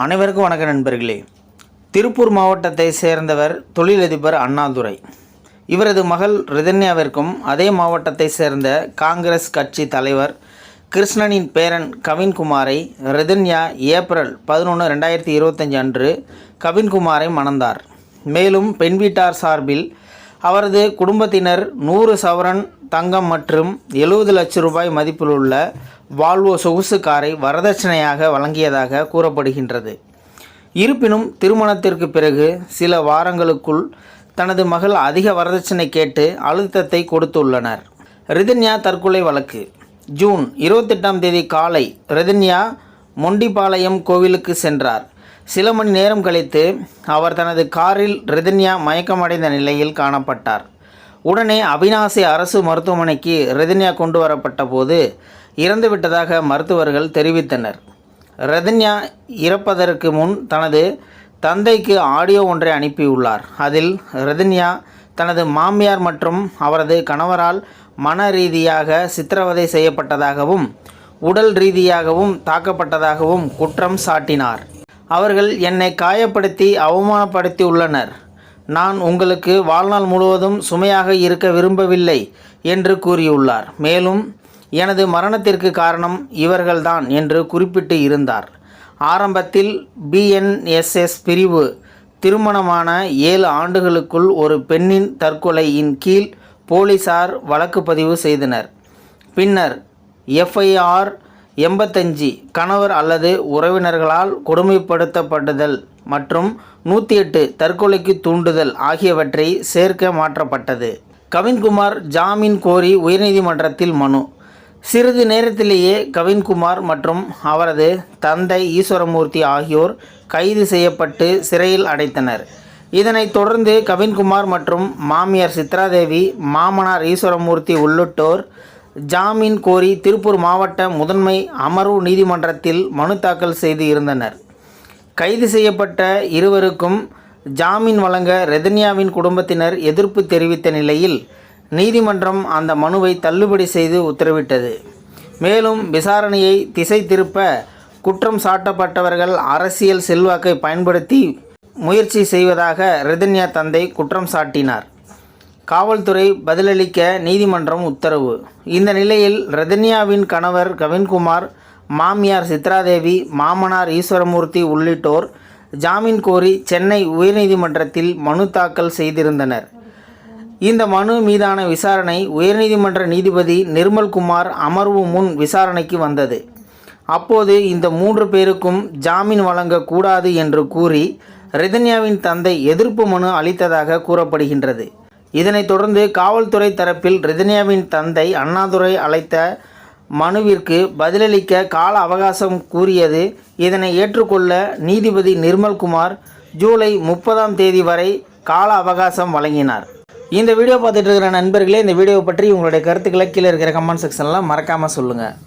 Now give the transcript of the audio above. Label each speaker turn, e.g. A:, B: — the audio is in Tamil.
A: அனைவருக்கும் வணக்க நண்பர்களே. திருப்பூர் மாவட்டத்தை சேர்ந்தவர் தொழிலதிபர் அண்ணாதுரை. இவரது மகள் ரிதன்யாவிற்கும் அதே மாவட்டத்தை சேர்ந்த காங்கிரஸ் கட்சி தலைவர் கிருஷ்ணனின் பேரன் கவின்குமாரை ரிதன்யா ஏப்ரல் 11, 2025 அன்று கவின்குமாரை மணந்தார். மேலும் பெண் வீட்டார் சார்பில் அவரது குடும்பத்தினர் 100 சவரன் தங்கம் மற்றும் 70 லட்சம் ரூபாய் மதிப்பிலுள்ள வால்வோ சொகுசு காரை வரதட்சணையாக வழங்கியதாக கூறப்படுகின்றது. இருப்பினும் திருமணத்திற்கு பிறகு சில வாரங்களுக்குள் தனது மகள் அதிக வரதட்சணை கேட்டு அழுத்தத்தை கொடுத்துள்ளனர். ரிதன்யா தற்கொலை வழக்கு. ஜூன் 28 காலை ரிதன்யா மொண்டிபாளையம் கோவிலுக்கு சென்றார். சில மணி நேரம் கழித்து அவர் தனது காரில் ரிதன்யா மயக்கமடைந்த நிலையில் காணப்பட்டார். உடனே அவிநாசி அரசு மருத்துவமனைக்கு ரிதன்யா கொண்டு வரப்பட்ட போது இறந்துவிட்டதாக மருத்துவர்கள் தெரிவித்தனர். ரிதன்யா இறப்பதற்கு முன் தனது தந்தைக்கு ஆடியோ ஒன்றை அனுப்பியுள்ளார். அதில் ரிதன்யா தனது மாமியார் மற்றும் அவரது கணவரால் மன ரீதியாக சித்திரவதை செய்யப்பட்டதாகவும் உடல் ரீதியாகவும் தாக்கப்பட்டதாகவும் குற்றம் சாட்டினார். அவர்கள் என்னை காயப்படுத்தி அவமானப்படுத்தி உள்ளனர். நான் உங்களுக்கு வாழ்நாள் முழுவதும் சுமையாக இருக்க விரும்பவில்லை என்று கூறியுள்ளார். மேலும் எனது மரணத்திற்கு காரணம் இவர்கள்தான் என்று குறிப்பிட்டு இருந்தார். ஆரம்பத்தில் BNSS பிரிவு திருமணமான 7 ஆண்டுகளுக்குள் ஒரு பெண்ணின் தற்கொலையின் கீழ் போலீசார் வழக்கு பதிவு செய்தனர். பின்னர் FIR 85 கணவர் அல்லது உறவினர்களால் கொடுமைப்படுத்தப்படுதல் மற்றும் 108 தற்கொலைக்கு தூண்டுதல் ஆகியவற்றை சேர்க்க மாற்றப்பட்டது. கவின்குமார் ஜாமீன் கோரி உயர்நீதிமன்றத்தில் மனு. சிறிது நேரத்திலேயே கவின்குமார் மற்றும் அவரது தந்தை ஈஸ்வரமூர்த்தி ஆகியோர் கைது செய்யப்பட்டு சிறையில் அடைத்தனர். இதனைத் தொடர்ந்து கவின்குமார் மற்றும் மாமியார் சித்ராதேவி, மாமனார் ஈஸ்வரமூர்த்தி உள்ளிட்டோர் ஜாமீன் கோரி திருப்பூர் மாவட்ட முதன்மை அமர்வு நீதிமன்றத்தில் மனு தாக்கல் செய்து இருந்தனர். கைது செய்யப்பட்ட இருவருக்கும் ஜாமீன் வழங்க ரிதன்யாவின் குடும்பத்தினர் எதிர்ப்பு தெரிவித்த நிலையில் நீதிமன்றம் அந்த மனுவை தள்ளுபடி செய்து உத்தரவிட்டது. மேலும் விசாரணையை திசை திருப்ப குற்றம் சாட்டப்பட்டவர்கள் அரசியல் செல்வாக்கை பயன்படுத்தி முயற்சி செய்வதாக ரிதன்யா தந்தை குற்றம் சாட்டினார். காவல்துறை பதிலளிக்க நீதிமன்றம் உத்தரவு. இந்த நிலையில் ரிதன்யாவின் கணவர் கவின்குமார், மாமியார் சித்ராதேவி, மாமனார் ஈஸ்வரமூர்த்தி உள்ளிட்டோர் ஜாமீன் கோரி சென்னை உயர்நீதிமன்றத்தில் மனு தாக்கல் செய்திருந்தனர். இந்த மனு மீதான விசாரணை உயர்நீதிமன்ற நீதிபதி நிர்மல்குமார் அமர்வு முன் விசாரணைக்கு வந்தது. அப்போது இந்த 3 பேருக்கும் ஜாமீன் வழங்கக்கூடாது என்று கூறி ரிதன்யாவின் தந்தை எதிர்ப்பு மனு அளித்ததாக கூறப்படுகின்றது. இதனைத் தொடர்ந்து காவல்துறை தரப்பில் ரிதன்யாவின் தந்தை அண்ணாதுரை அளித்த மனுவிற்கு பதிலளிக்க கால அவகாசம் கூறியது. இதனை ஏற்றுக்கொள்ள நீதிபதி நிர்மல்குமார் ஜூலை 30 வரை கால அவகாசம் வழங்கினார். இந்த வீடியோ பார்த்துட்டு இருக்கிற நண்பர்களே, இந்த வீடியோ பற்றி உங்களுடைய கருத்துக்களை கீழே இருக்கிற கமெண்ட் செக்ஷனில் மறக்காமல் சொல்லுங்கள்.